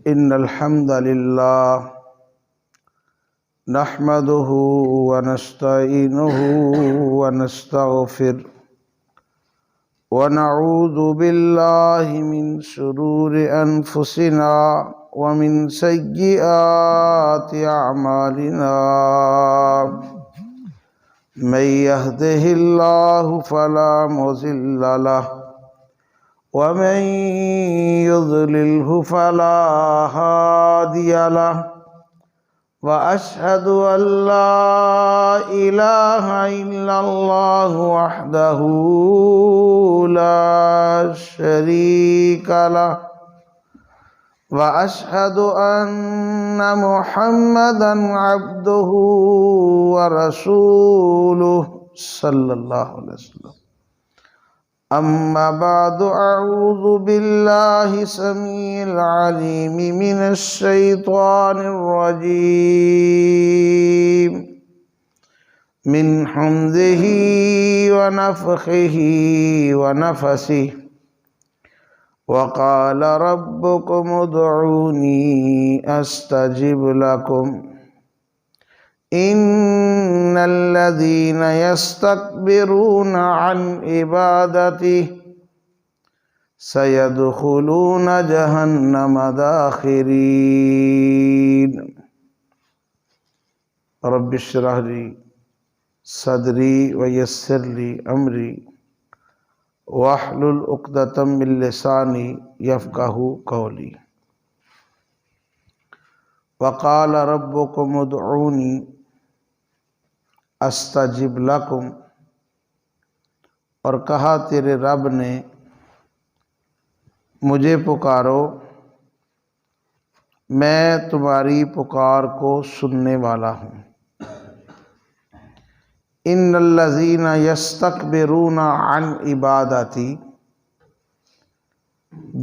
इन्नल हम्दलिल्लाह नहमदुहु व नस्तईनुहु व नस्तगफिर व नऊज़ु बिल्लाहि मिन शुरूरि अनफुसिना व मिन सय्यिआति अअमालिना मन यहदिहिल्लाहु फला मुज़िल्ल लहु व मन युज़लिल्हु फला हादिय लहु व अशहदु अल्ला इलाहा इल्लल्लाहु वहदहु ला शरीका लहु व अशहदु अन्ना मुहम्मदन अब्दुहु व रसूलुहु सल्लल्लाहु अलैहि वसल्लम। अम्मा बादु अऊज़ु बिल्लाहि समीइल अलीम मिनश शैतानिर रजीम मिन हम्ज़िही व नफ़ख़िही व नफ़सिही व क़ाल रब्बुकुम उदऊनी अस्तजिब लकुम इन्नल्लज़ीना यस्तकबिरूना अन इबादती सयदखुलून जहन्नम दाखिरीन। रब्बिश्रह ली सदरी व यस्सिर ली अमरी वहलुल उक़दतम मिन लिसानी यफ़क़हू क़ौली। वक़ाल रब्बुकुम उदऊनी अस्तजिब लकुम, और कहा तेरे रब ने मुझे पुकारो मैं तुम्हारी पुकार को सुनने वाला हूँ। इन्नल्लज़ीना यस्तकबिरूना अन इबादती,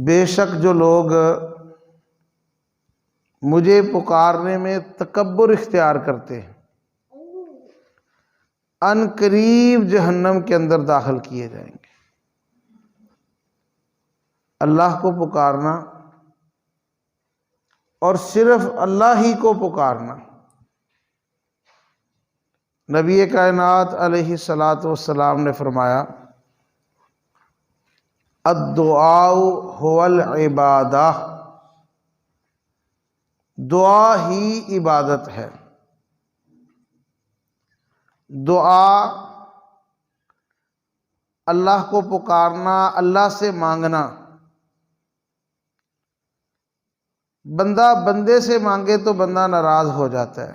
बेशक जो लोग मुझे पुकारने में तकब्बुर इख्तियार करते हैं अनकरीब जहन्नम के अंदर दाखिल किए जाएंगे। अल्लाह को पुकारना और सिर्फ अल्लाह ही को पुकारना, नबी कायनात अलैहिस्सलातु वस्सलाम ने फरमाया अद्दुआउ हुवल इबादा, दुआ ही इबादत है। दुआ अल्लाह को पुकारना, अल्लाह से मांगना। बंदा बंदे से मांगे तो बंदा नाराज हो जाता है,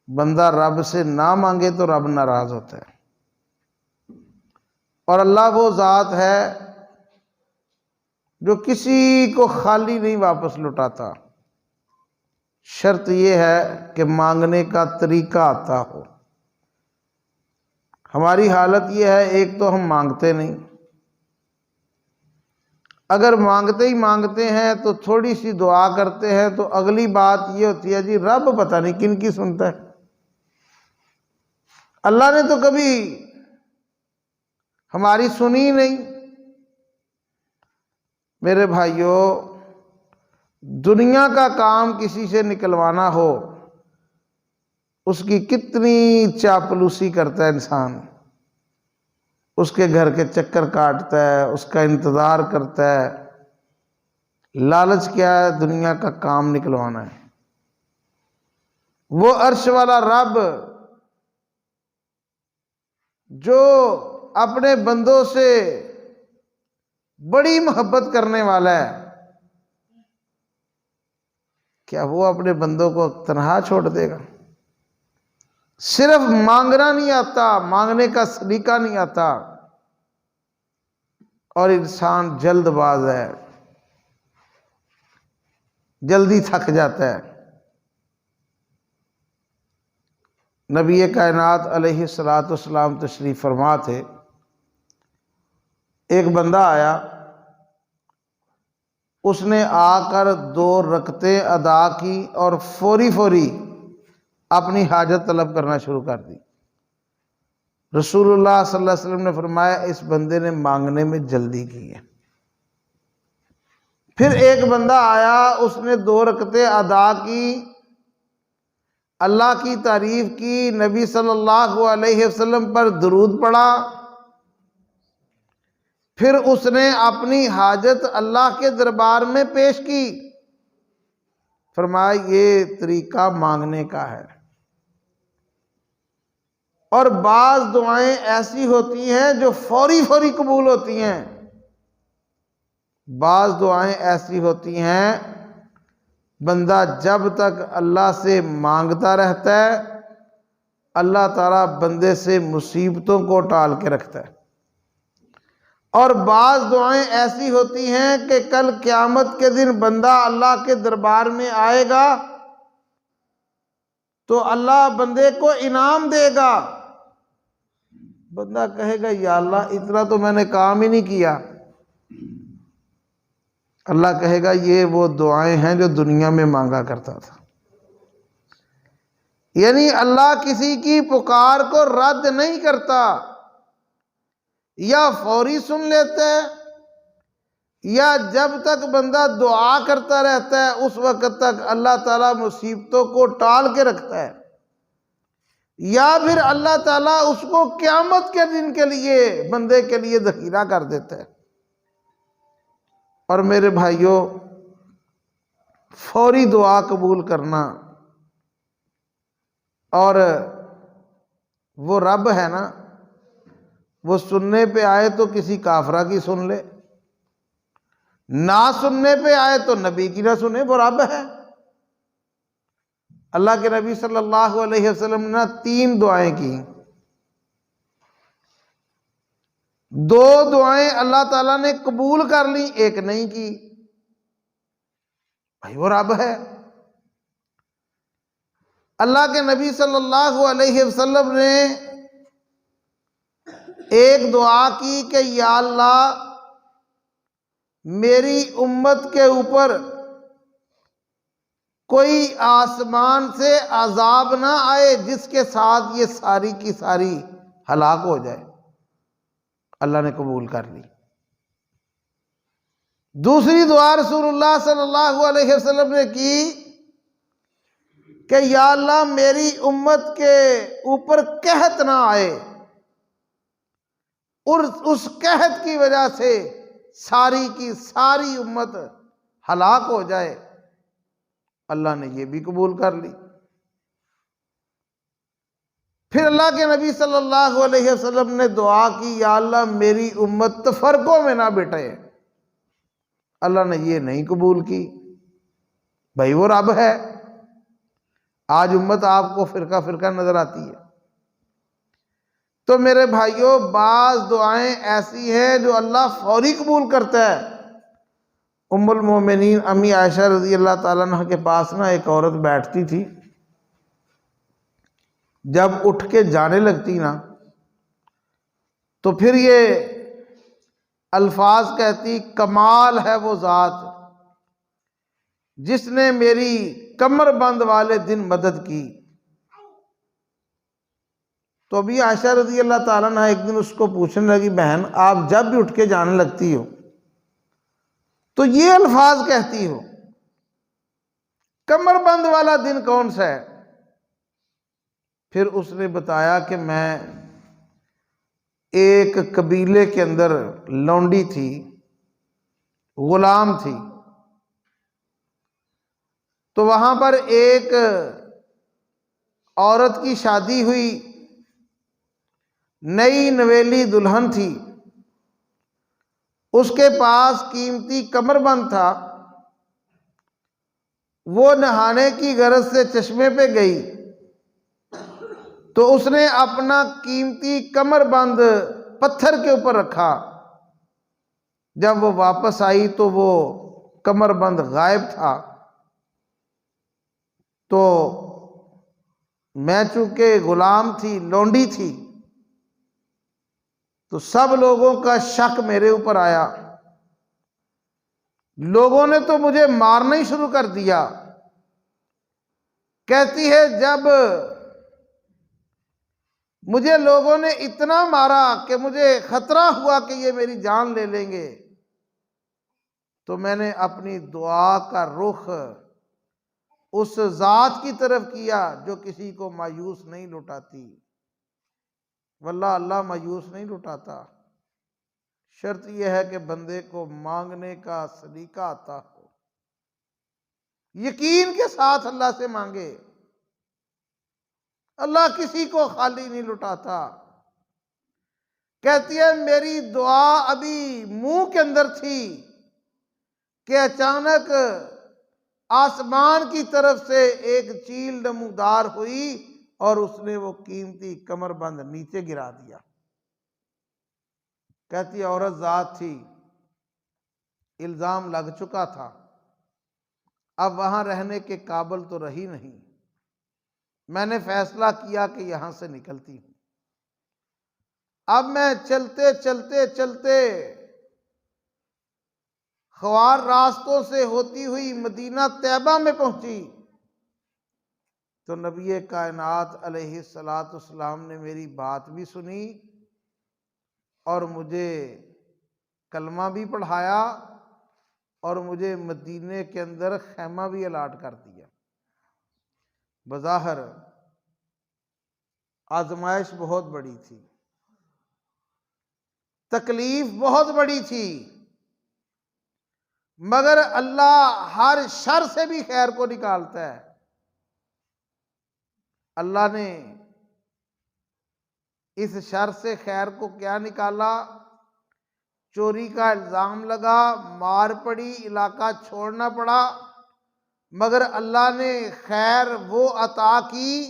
बंदा रब से ना मांगे तो रब नाराज होता है। और अल्लाह वो ज़ात है जो किसी को खाली नहीं वापस लौटाता। शर्त यह है कि मांगने का तरीका आता हो। हमारी हालत यह है, एक तो हम मांगते नहीं, अगर मांगते ही मांगते हैं तो थोड़ी सी दुआ करते हैं तो अगली बात ये होती है जी रब पता नहीं किन की सुनता है। अल्लाह ने तो कभी हमारी सुनी ही नहीं। मेरे भाइयों, दुनिया का काम किसी से निकलवाना हो, उसकी कितनी चापलूसी करता है इंसान, उसके घर के चक्कर काटता है, उसका इंतज़ार करता है। लालच क्या है? दुनिया का काम निकलवाना है। वो अर्श वाला रब जो अपने बंदों से बड़ी मोहब्बत करने वाला है, क्या वो अपने बंदों को तन्हा छोड़ देगा? सिर्फ मांगना नहीं आता, मांगने का सलीका नहीं आता, और इंसान जल्दबाज है, जल्दी थक जाता है। नबी कायनात अलैहिस्सलातु वस्सलाम तशरीफ फरमा थे। एक बंदा आया, उसने आकर 2 रकतें अदा की और फौरी फौरी अपनी हाजत तलब करना शुरू कर दी। रसूलुल्लाह सल्लल्लाहु अलैहि वसल्लम ने फरमाया इस बंदे ने मांगने में जल्दी की है। फिर एक बंदा आया, उसने 2 रकतें अदा की, अल्लाह की तारीफ की, नबी सल्लल्लाहु अलैहि वसल्लम पर दुरूद पढ़ा, फिर उसने अपनी हाजत अल्लाह के दरबार में पेश की। फरमाया ये तरीका मांगने का है। और बाज दुआएं ऐसी होती हैं जो फौरी फौरी कबूल होती हैं, बाज दुआएं ऐसी होती हैं बंदा जब तक अल्लाह से मांगता रहता है, अल्लाह ताला बंदे से मुसीबतों को टाल के रखता है। और बाज दुआएं ऐसी होती हैं कि कल क़यामत के दिन बंदा अल्लाह के दरबार में आएगा तो अल्लाह बंदे को इनाम देगा। बंदा कहेगा या अल्लाह इतना तो मैंने काम ही नहीं किया। अल्लाह कहेगा ये वो दुआएं हैं जो दुनिया में मांगा करता था। यानी अल्लाह किसी की पुकार को रद्द नहीं करता, या फौरी सुन लेता है, या जब तक बंदा दुआ करता रहता है उस वक्त तक अल्लाह ताला मुसीबतों को टाल के रखता है, या फिर अल्लाह ताला उसको क़यामत के दिन के लिए बंदे के लिए ज़ख़ीरा कर देता है। और मेरे भाइयों, फौरी दुआ कबूल करना, और वो रब है ना, वो सुनने पे आए तो किसी काफरा की सुन ले, ना सुनने पे आए तो नबी की ना सुने, वो रब है। अल्लाह के नबी सल्लल्लाहु अलैहि वसल्लम ने 3 दुआएं की। 2 दुआएं अल्लाह ताला ने कबूल कर ली, एक नहीं की। भाई वो रब है। अल्लाह के नबी सल्लल्लाहु अलैहि वसल्लम ने एक दुआ की कि या अल्लाह मेरी उम्मत के ऊपर कोई आसमान से अजाब ना आए जिसके साथ ये सारी की सारी हलाक हो जाए। अल्लाह ने कबूल कर ली। दूसरी दुआ रसूलुल्लाह सल्लल्लाहु अलैहि वसल्लम ने की कि या अल्लाह मेरी उम्मत के ऊपर कहत ना आए और उस कहत की वजह से सारी की सारी उम्मत हलाक हो जाए। अल्लाह ने ये भी कबूल कर ली। फिर अल्लाह के नबी सल्लल्लाहु अलैहि वसल्लम ने दुआ की या अल्लाह मेरी उम्मत तफरकों में ना बैठे। अल्लाह ने ये नहीं कबूल की। भाई वो रब है। आज उम्मत आपको फिरका फिरका नजर आती है। तो मेरे भाइयों, बाज दुआएं ऐसी हैं जो अल्लाह फौरी कबूल करता है। उम्मुल मोमिनीन अम्मी आयशा रज़ी अल्लाह ताला अन्हा के पास ना एक औरत बैठती थी। जब उठ के जाने लगती ना तो फिर ये अल्फाज कहती, कमाल है वो ज़ात जिसने मेरी कमर बंद वाले दिन मदद की। तो अभी आयशा रज़ी अल्लाह ताला अन्हा एक दिन उसको पूछने लगी, बहन आप जब भी उठ के जाने लगती हो तो ये अल्फाज कहती हो, कमर बंद वाला दिन कौन सा है? फिर उसने बताया कि मैं एक कबीले के अंदर लौंडी थी, गुलाम थी, तो वहां पर एक औरत की शादी हुई, नई नवेली दुल्हन थी, उसके पास कीमती कमरबंद था। वो नहाने की गरज से चश्मे पे गई तो उसने अपना कीमती कमरबंद पत्थर के ऊपर रखा। जब वो वापस आई तो वो कमरबंद गायब था। तो मैं चूंकि गुलाम थी, लौंडी थी, तो सब लोगों का शक मेरे ऊपर आया। लोगों ने तो मुझे मारना ही शुरू कर दिया। कहती है जब मुझे लोगों ने इतना मारा कि मुझे खतरा हुआ कि ये मेरी जान ले लेंगे, तो मैंने अपनी दुआ का रुख उस ज़ात की तरफ किया जो किसी को मायूस नहीं लुटाती। वल्लाह अल्लाह मायूस नहीं लुटाता। शर्त यह है कि बंदे को मांगने का सलीका आता हो, यकीन के साथ अल्लाह से मांगे। अल्लाह किसी को खाली नहीं लुटाता। कहती है मेरी दुआ अभी मुंह के अंदर थी कि अचानक आसमान की तरफ से एक चील नमूदार हुई और उसने वो कीमती कमरबंद नीचे गिरा दिया। कहती है औरत जात थी, इल्जाम लग चुका था, अब वहां रहने के काबिल तो रही नहीं। मैंने फैसला किया कि यहां से निकलती हूं। अब मैं चलते चलते चलते ख्वार रास्तों से होती हुई मदीना तैयबा में पहुंची तो नबी कायनात अलैहिस्सलाम ने मेरी बात भी सुनी और मुझे कलमा भी पढ़ाया और मुझे मदीने के अंदर खैमा भी अलाट कर दिया। बज़ाहिर आजमाइश बहुत बड़ी थी, तकलीफ बहुत बड़ी थी, मगर अल्लाह हर शर से भी खैर को निकालता है। अल्लाह ने इस शर से खैर को क्या निकाला? चोरी का इल्जाम लगा, मार पड़ी, इलाका छोड़ना पड़ा, मगर अल्लाह ने खैर वो अता की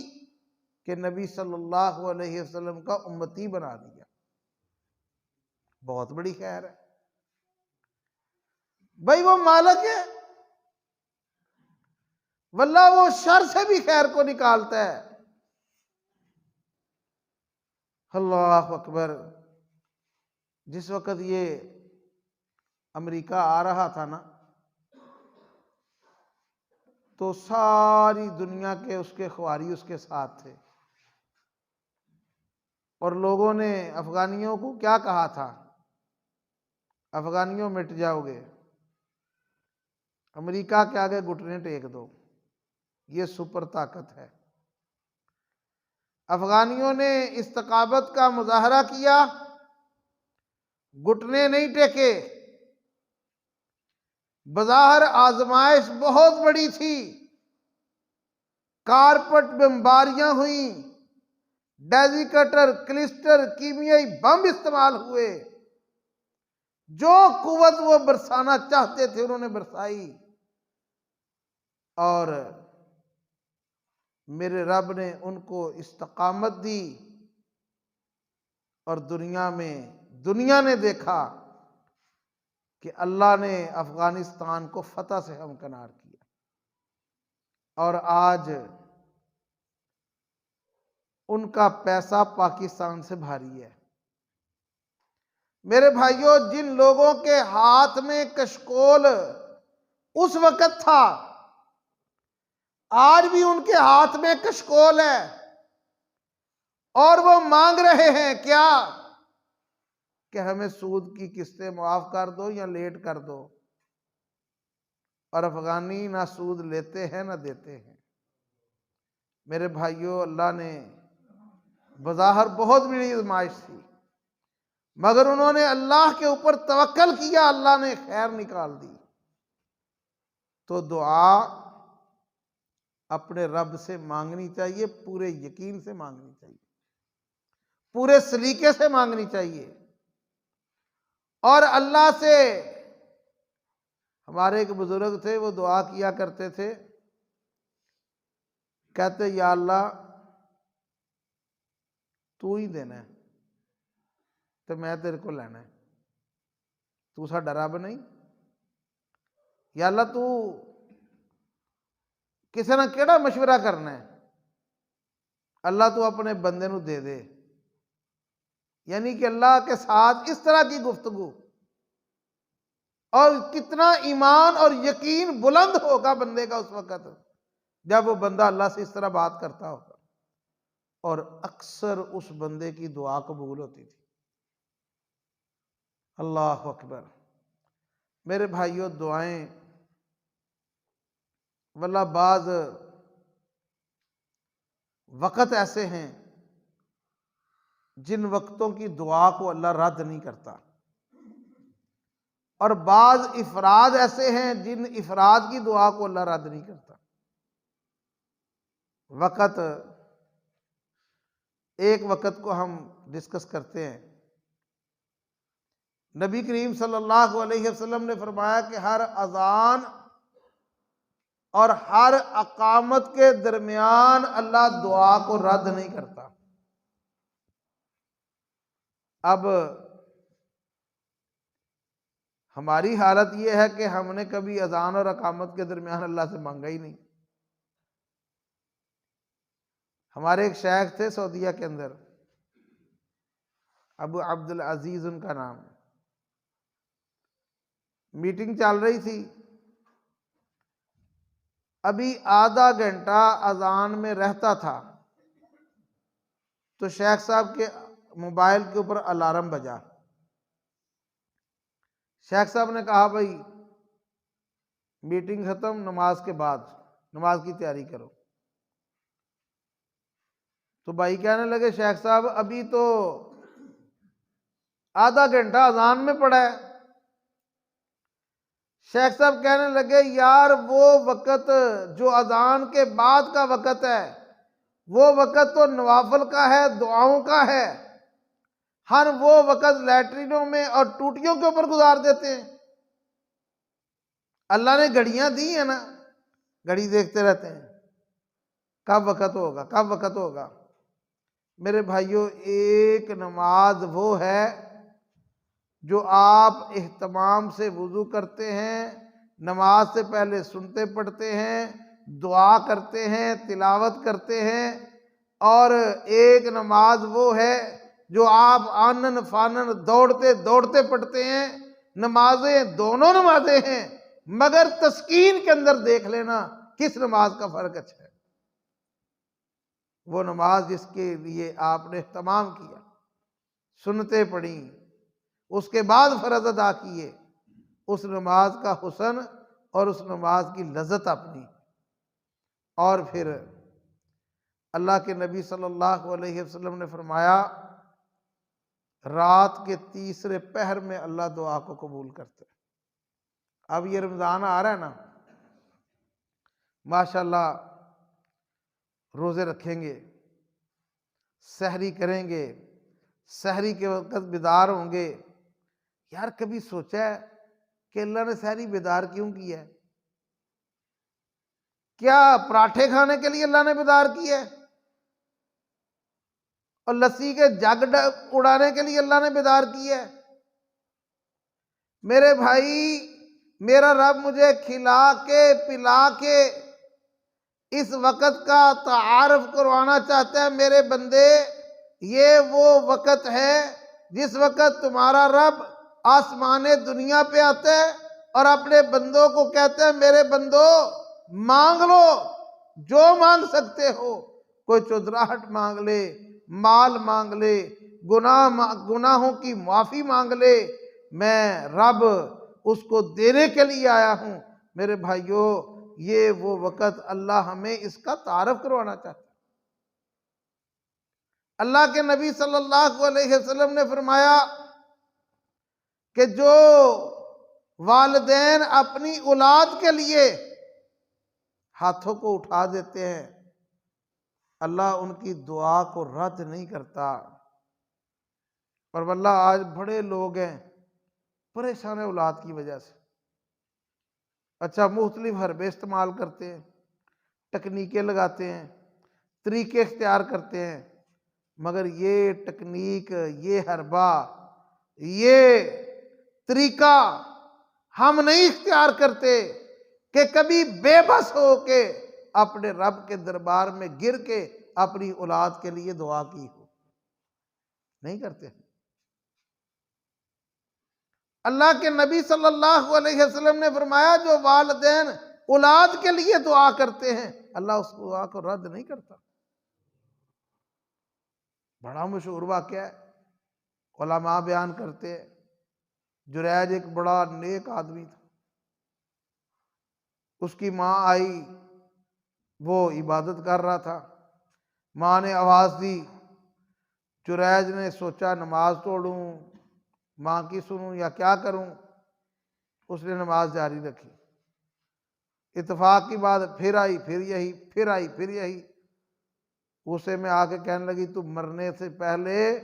कि नबी सल्लल्लाहु अलैहि वसल्लम का उम्मती बना दिया। बहुत बड़ी खैर है भाई, वो मालिक है, वल्लाह वो शर से भी खैर को निकालता है। अल्लाह अकबर। जिस वक्त ये अमेरिका आ रहा था ना, तो सारी दुनिया के उसके ख्वारी उसके साथ थे और लोगों ने अफगानियों को क्या कहा था? अफगानियों मिट जाओगे, अमेरिका के आगे घुटने टेक दो, ये सुपर ताकत है। अफगानियों ने इस्तकामत का मुजाहरा किया, घुटने नहीं टेके। बज़ाहिर आजमाइश बहुत बड़ी थी, कारपट बमबारियां हुई, डेजिकटर, क्लिस्टर, कीमियाई बम इस्तेमाल हुए। जो कुव्वत वो बरसाना चाहते थे उन्होंने बरसाई और मेरे रब ने उनको इस्तकामत दी और दुनिया ने देखा कि अल्लाह ने अफगानिस्तान को फतह से हमकिनार किया और आज उनका पैसा पाकिस्तान से भारी है। मेरे भाइयों, जिन लोगों के हाथ में कशकोल उस वक्त था, आज भी उनके हाथ में कशकोल है और वो मांग रहे हैं क्या? कि हमें सूद की किस्तें माफ कर दो या लेट कर दो। और अफगानी ना सूद लेते हैं ना देते हैं। मेरे भाइयों, अल्लाह ने बज़ाहिर बहुत बड़ी आज़माइश थी, मगर उन्होंने अल्लाह के ऊपर तवक्कल किया, अल्लाह ने खैर निकाल दी। तो दुआ अपने रब से मांगनी चाहिए, पूरे यकीन से मांगनी चाहिए, पूरे सलीके से मांगनी चाहिए। और अल्लाह से, हमारे एक बुजुर्ग थे, वो दुआ किया करते थे, कहते या अल्लाह तू ही देना है तो मैं तेरे को लेना है, तू साडा रब नहीं। या अल्लाह तू किसी ने केड़ा मशवरा करना है, अल्लाह तू अपने बंदे नू दे दे। यानी कि अल्लाह के साथ इस तरह की गुफ्तगू, और कितना ईमान और यकीन बुलंद होगा बंदे का उस वक्त जब वो बंदा अल्लाह से इस तरह बात करता होगा। और अक्सर उस बंदे की दुआ कबूल होती थी। अल्लाह अकबर। मेरे भाइयों, दुआएं वल्लाह बाज वक़्त ऐसे हैं जिन वक्तों की दुआ को अल्लाह रद्द नहीं करता, और बाज इफराद ऐसे हैं जिन इफराद की दुआ को अल्लाह रद्द नहीं करता। वक़्त, एक वक़्त को हम डिस्कस करते हैं। नबी करीम सल्लल्लाहु अलैहि वसल्लम ने फरमाया कि हर अजान और हर अकामत के दरमियान अल्लाह दुआ को रद्द नहीं करता। अब हमारी हालत यह है कि हमने कभी अजान और अकामत के दरमियान अल्लाह से मांगा ही नहीं। हमारे एक शेख थे सऊदीया के अंदर, अबू अब्दुल अजीज उनका नाम। मीटिंग चल रही थी, अभी आधा घंटा अजान में रहता था तो शेख साहब के मोबाइल के ऊपर अलार्म बजा। शेख साहब ने कहा, भाई मीटिंग खत्म, नमाज के बाद नमाज की तैयारी करो। तो भाई कहने लगे, शेख साहब अभी तो आधा घंटा अजान में पड़ा है। शेख साहब कहने लगे, यार वो वक़्त जो अजान के बाद का वक़्त है, वो वक़्त तो नवाफिल का है, दुआओं का है। हर वो वक़्त लैट्रिनों में और टूटियों के ऊपर गुजार देते हैं। अल्लाह ने घड़ियां दी है ना, घड़ी देखते रहते हैं कब वक़्त होगा, कब वक़्त होगा। मेरे भाइयों, एक नमाज वो है जो आप एहतमाम से वुज़ू करते हैं, नमाज से पहले सुनते पढ़ते हैं, दुआ करते हैं, तिलावत करते हैं। और एक नमाज वो है जो आप आनन फानन दौड़ते दौड़ते पढ़ते हैं। नमाजें दोनों नमाजें हैं, मगर तस्कीन के अंदर देख लेना किस नमाज का फर्क अच्छा है। वो नमाज जिसके लिए आपने एहतमाम किया, सुनते पढ़ी, उसके बाद फर्ज अदा किए, उस नमाज का हुस्न और उस नमाज की लज्जत अपनी। और फिर अल्लाह के नबी सल्लल्लाहु अलैहि वसल्लम ने फरमाया, रात के तीसरे पहर में अल्लाह दुआ को कबूल करते हैं। अब ये रमज़ान आ रहा है ना, माशाल्लाह रोज़े रखेंगे, सहरी करेंगे, सहरी के वक्त बेदार होंगे। यार कभी सोचा है कि अल्लाह ने सहरी बेदार क्यों किया है? क्या पराठे खाने के लिए अल्लाह ने बेदार किया है? और लस्सी के जग उड़ाने के लिए अल्लाह ने बेदार किया है? मेरे भाई, मेरा रब मुझे खिला के पिला के इस वक़्त का तारुफ करवाना चाहता है। मेरे बंदे, ये वो वक़्त है जिस वक़्त तुम्हारा रब आसमाने दुनिया पे आता है और अपने बंदों को कहते हैं, मेरे बंदो मांग लो जो मांग सकते हो। कोई चुदराहट मांग ले, माल मांग ले, गुनाहों की माफी मांग ले, मैं रब उसको देने के लिए आया हूं। मेरे भाइयों, ये वो वक़्त अल्लाह हमें इसका तारफ करवाना चाहता है। अल्लाह के नबी सल्लल्लाहु अलैहि वसल्लम ने फरमाया कि जो वालिदैन अपनी औलाद के लिए हाथों को उठा देते हैं, अल्लाह उनकी दुआ को रद्द नहीं करता। पर वल्लाह आज बड़े लोग हैं परेशान है औलाद की वजह से। अच्छा, मुख्तलिफ हरबे इस्तेमाल करते हैं, तकनीकें लगाते हैं, तरीके इख्तियार करते हैं, मगर ये तकनीक, ये हरबा, ये तरीका हम नहीं इख्तियार करते कि कभी बेबस हो के अपने रब के दरबार में गिर के अपनी औलाद के लिए दुआ की हो। नहीं करते। अल्लाह के नबी सल्लल्लाहु अलैहि वसल्लम ने फरमाया, जो वालिदैन औलाद के लिए दुआ करते हैं, अल्लाह उस दुआ को रद्द नहीं करता। बड़ा मशहूर वाक़या है, उलमा बयान करते हैं। जुरैज एक बड़ा नेक आदमी था, उसकी माँ आई, वो इबादत कर रहा था। माँ ने आवाज़ दी, जुरैज ने सोचा नमाज तोड़ूं, माँ की सुनूं या क्या करूं। उसने नमाज जारी रखी। इत्तेफाक की बात फिर आई, फिर यही, फिर आई, फिर यही। उसे में आके कहने लगी, तू मरने से पहले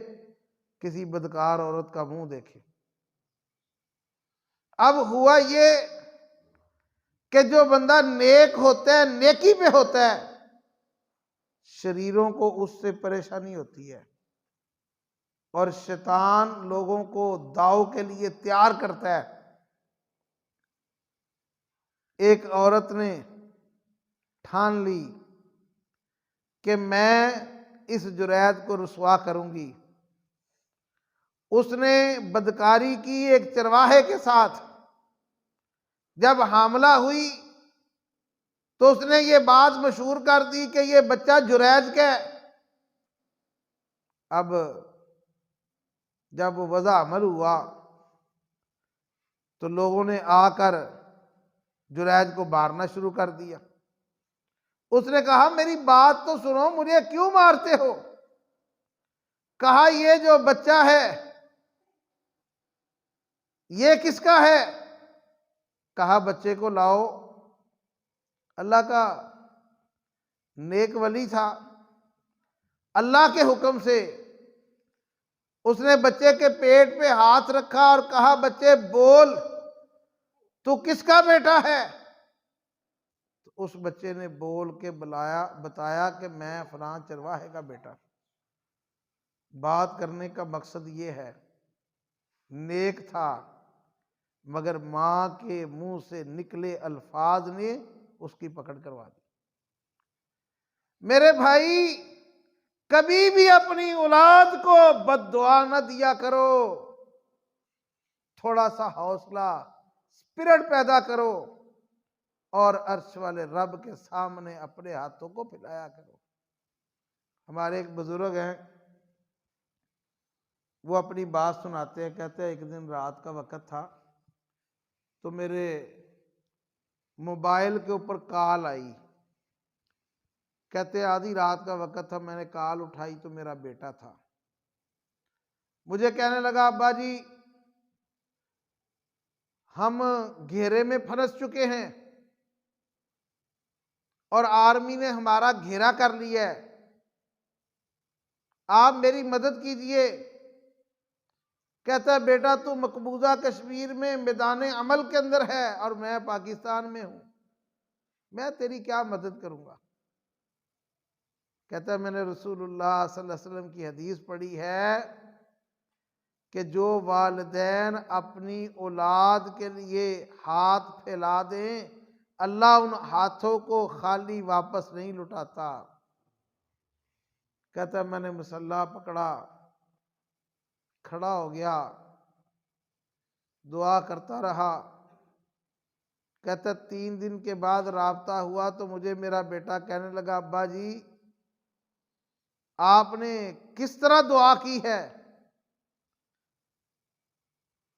किसी बदकार औरत का मुंह देखे। अब हुआ ये कि जो बंदा नेक होता है, नेकी पे होता है, शरीरों को उससे परेशानी होती है और शैतान लोगों को दाव के लिए तैयार करता है। एक औरत ने ठान ली कि मैं इस जुरैद को रुसवा करूंगी। उसने बदकारी की एक चरवाहे के साथ। जब हामला हुई तो उसने ये बात मशहूर कर दी कि ये बच्चा जुरैज का है। अब जब वज़ा अमल हुआ तो लोगों ने आकर जुरैज को मारना शुरू कर दिया। उसने कहा, मेरी बात तो सुनो, मुझे क्यों मारते हो? कहा, ये जो बच्चा है ये किसका है? कहा, बच्चे को लाओ। अल्लाह का नेक वली था। अल्लाह के हुक्म से उसने बच्चे के पेट पे हाथ रखा और कहा, बच्चे बोल, तू किसका बेटा है? तो उस बच्चे ने बोल के बताया कि मैं फलां चरवाहे का बेटा। बात करने का मकसद ये है, नेक था मगर मां के मुंह से निकले अल्फाज ने उसकी पकड़ करवा दी। मेरे भाई, कभी भी अपनी औलाद को बद्दुआ न दिया करो। थोड़ा सा हौसला, स्पिरिट पैदा करो और अर्श वाले रब के सामने अपने हाथों को फैलाया करो। हमारे एक बुजुर्ग हैं, वो अपनी बात सुनाते हैं। कहते हैं, एक दिन रात का वक्त था तो मेरे मोबाइल के ऊपर कॉल आई। कहते आधी रात का वक्त था, मैंने कॉल उठाई तो मेरा बेटा था। मुझे कहने लगा, अब्बा जी हम घेरे में फंस चुके हैं और आर्मी ने हमारा घेरा कर लिया है, आप मेरी मदद कीजिए। कहता है, बेटा तू मकबूजा कश्मीर में मैदान अमल के अंदर है और मैं पाकिस्तान में हूं, मैं तेरी क्या मदद करूंगा। कहता है, मैंने रसूलुल्लाह सल्लल्लाहु अलैहि वसल्लम की हदीस पढ़ी है कि जो वालिदैन अपनी औलाद के लिए हाथ फैला दें, अल्लाह उन हाथों को खाली वापस नहीं लुटाता। कहता है, मैंने मुसल्ला पकड़ा, खड़ा हो गया, दुआ करता रहा। कहता 3 दिन के बाद राब्ता हुआ तो मुझे मेरा बेटा कहने लगा, अब्बा जी आपने किस तरह दुआ की है?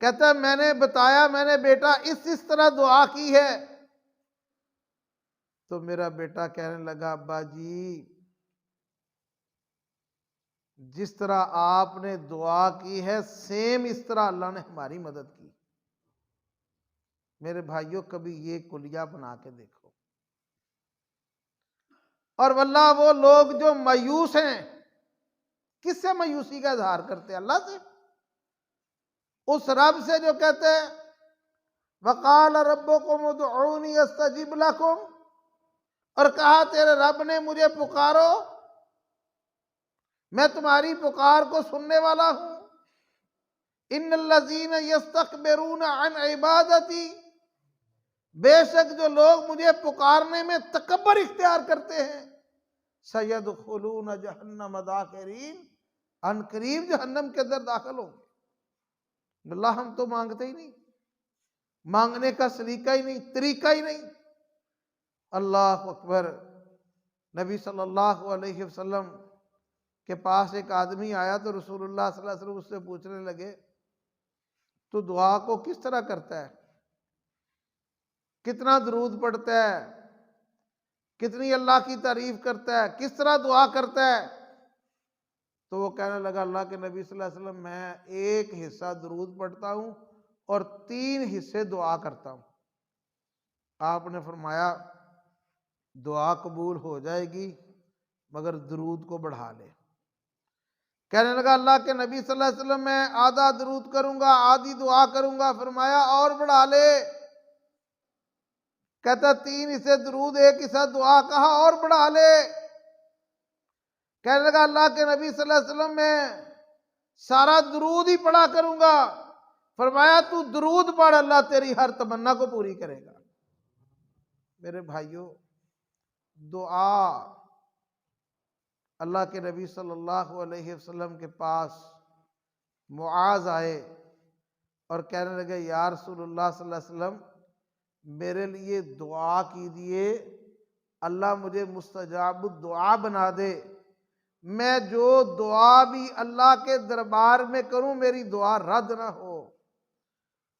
कहता मैंने बताया, मैंने बेटा इस तरह दुआ की है। तो मेरा बेटा कहने लगा, अब्बा जी जिस तरह आपने दुआ की है सेम इस तरह अल्लाह ने हमारी मदद की। मेरे भाइयों, कभी ये कुलिया बना के देखो। और वल्लाह वो लोग जो मायूस हैं, किससे मायूसी का इजहार करते हैं? अल्लाह से, उस रब से जो कहते हैं वकाल रब्बुकुम उदऊनी अस्तजिब लकुम, और कहा तेरे रब ने मुझे पुकारो, मैं तुम्हारी पुकार को सुनने वाला हूं। इन्नल्लज़ीन यस्तकबिरून अन इबादती, बेशक जो लोग मुझे पुकारने में तकब्बर इख्तियार करते हैं, सयदखुलून जहन्नम दाखिरीन, अनकरीब जहन्नम के अंदर दाखिल होंगे। अल्लाह हम तो मांगते ही नहीं, मांगने का सलीका ही नहीं, तरीका ही नहीं। अल्लाह अकबर। नबी सल्लल्लाहु अलैहि वसल्लम के पास एक आदमी आया तो रसूलुल्लाह सल्लल्लाहु अलैहि वसल्लम उससे पूछने लगे, तू दुआ को किस तरह करता है? कितना दरूद पढ़ता है, कितनी अल्लाह की तारीफ करता है, किस तरह दुआ करता है। तो वो कहने लगा अल्लाह के नबी सल्लल्लाहु अलैहि वसल्लम मैं एक हिस्सा दरूद पढ़ता हूँ और 3 हिस्से दुआ करता हूँ। आपने फरमाया दुआ कबूल हो जाएगी मगर दरूद को बढ़ा ले। कहने लगा अल्लाह के नबी सल्लल्लाहु अलैहि वसल्लम मैं आधा दरूद करूंगा, आधी दुआ करूंगा। फरमाया और बढ़ा ले। कहता 3 हिस्से दरूद, 1 हिस्सा दुआ। कहा और बढ़ा ले। कहने लगा अल्लाह के नबी सल्लल्लाहु अलैहि वसल्लम मैं सारा दरूद ही पढ़ा करूंगा। फरमाया तू दरूद पढ़, अल्लाह तेरी हर तमन्ना को पूरी करेगा। मेरे भाइयों, दुआ, अल्लाह के नबी सल्लल्लाहु अलैहि वसल्लम के पास मुआज आए और कहने लगे या रसूलुल्लाह सल्लल्लाहु अलैहि वसल्लम मेरे लिए दुआ कीजिए, अल्लाह मुझे मुस्तजाब दुआ बना दे। मैं जो दुआ भी अल्लाह के दरबार में करूं मेरी दुआ रद्द ना हो।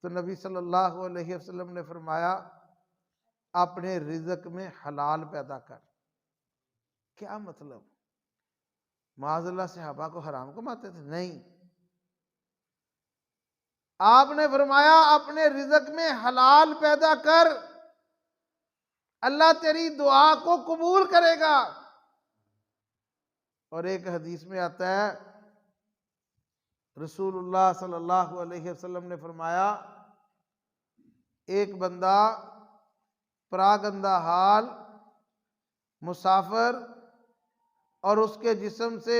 तो नबी सल्लल्लाहु अलैहि वसल्लम ने फरमाया अपने रिज़्क में हलाल पैदा कर। क्या मतलब? माज़अल्लाह सहाबा को हराम कमाते थे? नहीं, आपने फरमाया अपने रिज़्क में हलाल पैदा कर, अल्लाह तेरी दुआ को कबूल करेगा। और एक हदीस में आता है रसूलुल्लाह सल्लल्लाहु अलैहि वसल्लम ने फरमाया एक बंदा परागंदा हाल मुसाफिर और उसके जिस्म से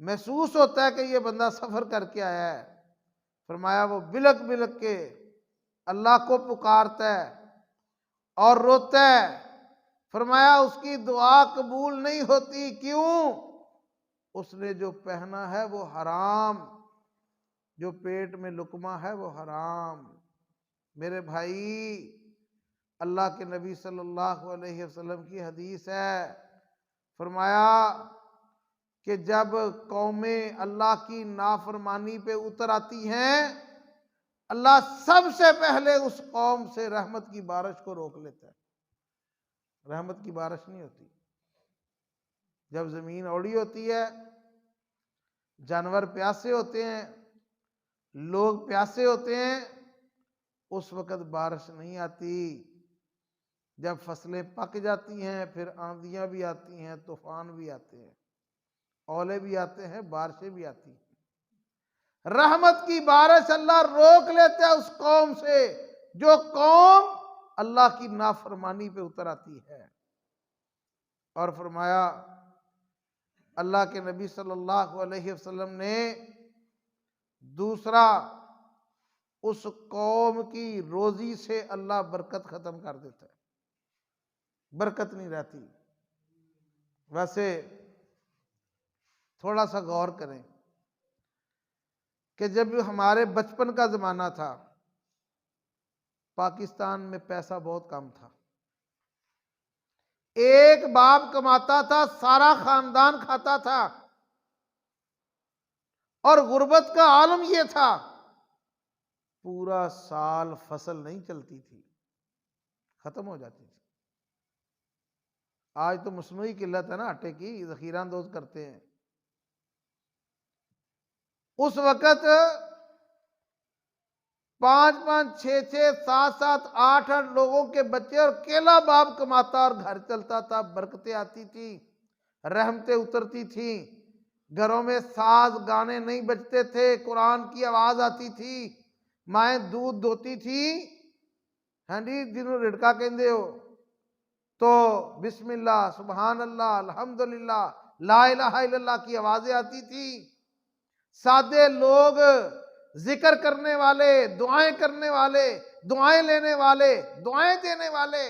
महसूस होता है कि ये बंदा सफर करके आया है। फरमाया वो बिलक बिलक के अल्लाह को पुकारता है और रोता है। फरमाया उसकी दुआ कबूल नहीं होती। क्यों? उसने जो पहना है वो हराम, जो पेट में लुकमा है वो हराम। मेरे भाई, अल्लाह के नबी सल्लल्लाहु अलैहि वसल्लम की हदीस है, फरमाया कि जब कौमें अल्लाह की नाफरमानी पे उतर आती हैं, अल्लाह सबसे पहले उस कौम से रहमत की बारिश को रोक लेता है। रहमत की बारिश नहीं होती। जब जमीन औड़ी होती है, जानवर प्यासे होते हैं, लोग प्यासे होते हैं, उस वक़्त बारिश नहीं आती। जब फसलें पक जाती हैं फिर आंधियां भी आती हैं, तूफान भी आते हैं, ओले भी आते हैं, बारिशें भी आती हैं। रहमत की बारिश अल्लाह रोक लेता है उस कौम से जो कौम अल्लाह की नाफरमानी पे उतर आती है। और फरमाया अल्लाह के नबी सल्लल्लाहु अलैहि वसल्लम ने दूसरा, उस कौम की रोजी से अल्लाह बरकत खत्म कर देता है, बरकत नहीं रहती। वैसे थोड़ा सा गौर करें कि जब हमारे बचपन का जमाना था, पाकिस्तान में पैसा बहुत कम था। एक बाप कमाता था, सारा खानदान खाता था। और गुर्बत का आलम यह था पूरा साल फसल नहीं चलती थी, खत्म हो जाती थी। आज तो मसनूई किल्लत है ना आटे की, जखीरा अंदोज करते हैं। उस वक़्त 5-5, 6-6, 7-7, 8-8 लोगों के बच्चे और अकेला बाप कमाता और घर चलता था। बरकतें आती थी, रहमतें उतरती थी, घरों में साज गाने नहीं बजते थे, कुरान की आवाज आती थी, माएँ दूध दोती थी। हाँ जी, जिन्हों रिड़का कहते हो तो बिस्मिल्लाह, सुबहान अल्लाह, अल्हम्दुलिल्लाह, ला इलाहा इल्लल्लाह की आवाजें आती थी। सादे लोग, जिक्र करने वाले, दुआएं करने वाले, दुआएं लेने वाले, दुआएं देने वाले।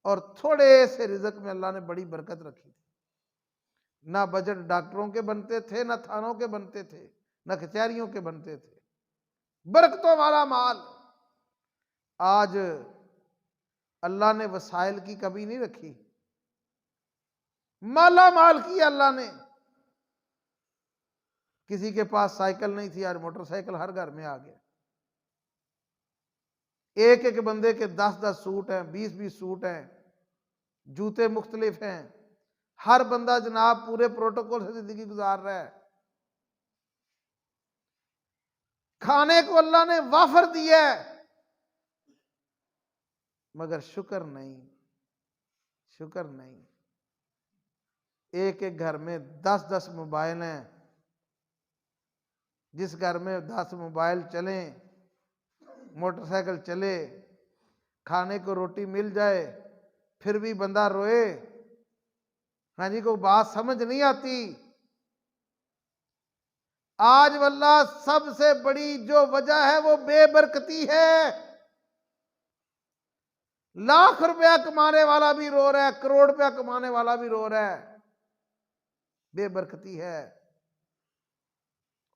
और थोड़े से रिज़्क में अल्लाह ने बड़ी बरकत रखी थी। ना बजट डॉक्टरों के बनते थे, ना थानों के बनते थे, ना कचहरियों के बनते थे, बरकतों वाला माल। आज अल्लाह ने वसाइल की कमी नहीं रखी, माला माल किया अल्लाह ने। किसी के पास साइकिल नहीं थी, आज मोटरसाइकिल हर घर में आ गया। एक एक बंदे के 10-10 सूट हैं, 20-20 सूट हैं, जूते मुख्तलिफ हैं, हर बंदा जनाब पूरे प्रोटोकॉल से जिंदगी गुजार रहा है। खाने को अल्लाह ने वाफर दिया है, मगर शुक्र नहीं, शुक्र नहीं। एक एक घर में 10-10 मोबाइल हैं, जिस घर में 10 मोबाइल चले, मोटरसाइकिल चले, खाने को रोटी मिल जाए, फिर भी बंदा रोए। हाँ जी, कोई बात समझ नहीं आती। आज वल्लाह सबसे बड़ी जो वजह है वो बेबरकती है। लाख रुपया कमाने वाला भी रो रहा है, करोड़ रुपया कमाने वाला भी रो रहा है, बेबरकती है।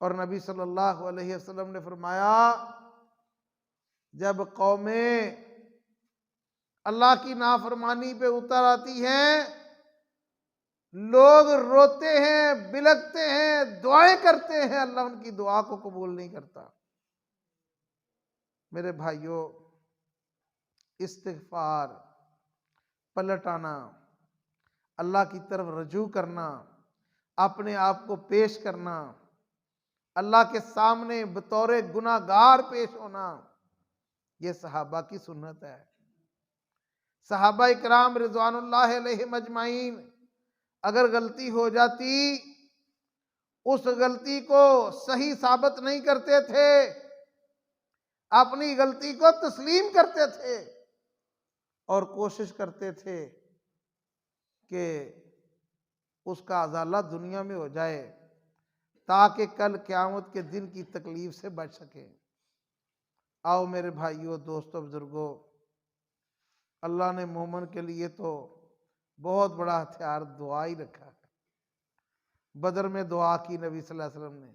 और नबी सल्लल्लाहु अलैहि वसल्लम ने फरमाया, जब कौमें अल्लाह की नाफरमानी पे उतर आती हैं, लोग रोते हैं, बिलखते हैं, दुआएं करते हैं, अल्लाह उनकी दुआ को कबूल नहीं करता। मेरे भाइयों, इस्तिग़फ़ार, पलट आना, अल्लाह की तरफ रजू करना, अपने आप को पेश करना, अल्लाह के सामने बतौर गुनाहगार पेश होना, ये सहाबा की सुन्नत है। सहाबा इकराम रिज़वानुल्लाह अलैहिम अजमाइन अगर गलती हो जाती, उस गलती को सही साबित नहीं करते थे, अपनी गलती को तस्लीम करते थे और कोशिश करते थे कि उसका अज़ाला दुनिया में हो जाए, ताकि कल क़यामत के दिन की तकलीफ से बच सके। आओ मेरे भाइयों, दोस्तों, बुजुर्गों, अल्लाह ने मोमिन के लिए तो बहुत बड़ा हथियार दुआ ही रखा है। बदर में दुआ की नबी सल्लल्लाहु अलैहि वसल्लम ने,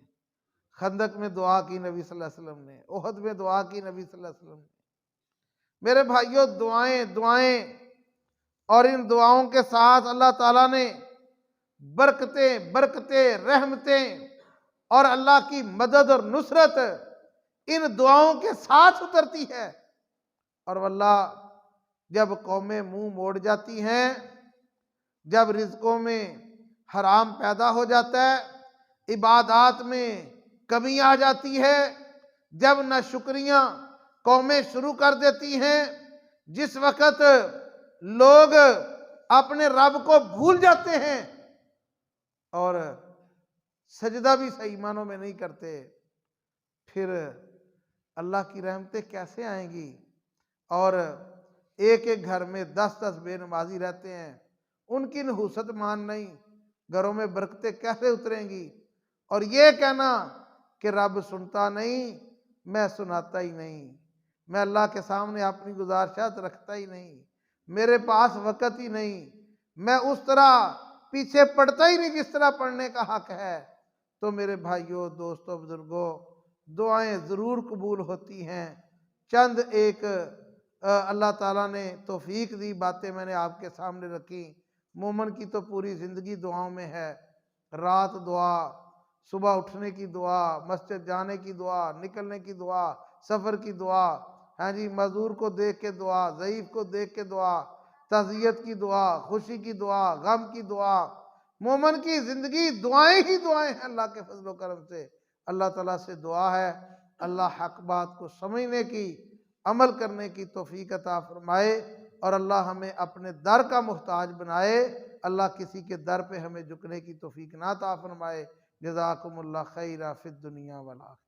खंदक में दुआ की नबी सल्लल्लाहु अलैहि वसल्लम ने, ओहद में दुआ की नबी सल्लल्लाहु अलैहि वसल्लम ने। मेरे भाइयों, दुआएं दुआएं, और इन दुआओं के साथ अल्लाह ताला ने बरकतें बरकतें, रहमतें और अल्लाह की मदद और नुसरत इन दुआओं के साथ उतरती है। और वल्लाह जब कौमें मुंह मोड़ जाती हैं, जब रिज़्कों में हराम पैदा हो जाता है, इबादात में कमी आ जाती है, जब नाशुक्रियां कौमें शुरू कर देती हैं, जिस वक़्त लोग अपने रब को भूल जाते हैं और सजदा भी सही मानों में नहीं करते, फिर अल्लाह की रहमतें कैसे आएंगी? और एक एक घर में 10-10 बेनमाजी रहते हैं, उनकी नहुसत मान नहीं, घरों में बरकतें कैसे उतरेंगी? और ये कहना कि रब सुनता नहीं, मैं सुनाता ही नहीं, मैं अल्लाह के सामने अपनी गुजारिशात रखता ही नहीं, मेरे पास वक़्त ही नहीं, मैं उस तरह पीछे पड़ता ही नहीं जिस तरह पढ़ने का हक है। तो मेरे भाइयों, दोस्तों, बुजुर्गों, दुआएं ज़रूर कबूल होती हैं। चंद एक अल्लाह ताला ने तौफीक दी बातें मैंने आपके सामने रखी। मोमिन की तो पूरी ज़िंदगी दुआओं में है। रात दुआ, सुबह उठने की दुआ, मस्जिद जाने की दुआ, निकलने की दुआ, सफ़र की दुआ, हाँ जी, मजदूर को देख के दुआ, ज़ईफ़ को देख के दुआ, तज़ियत की दुआ, खुशी की दुआ, गम की दुआ। मोमिन की ज़िंदगी दुआएं ही दुआएं हैं। अल्लाह के फजल करम से अल्लाह ताला से दुआ है, अल्लाह हक बात को समझने की, अमल करने की तौफीक अता फरमाए, और अल्लाह हमें अपने दर का मुहताज बनाए। अल्लाह किसी के दर पे हमें झुकने की तौफीक ना अता फरमाए। जज़ाकुमुल्लाह खैरा फिद दुनिया वल आखिरह।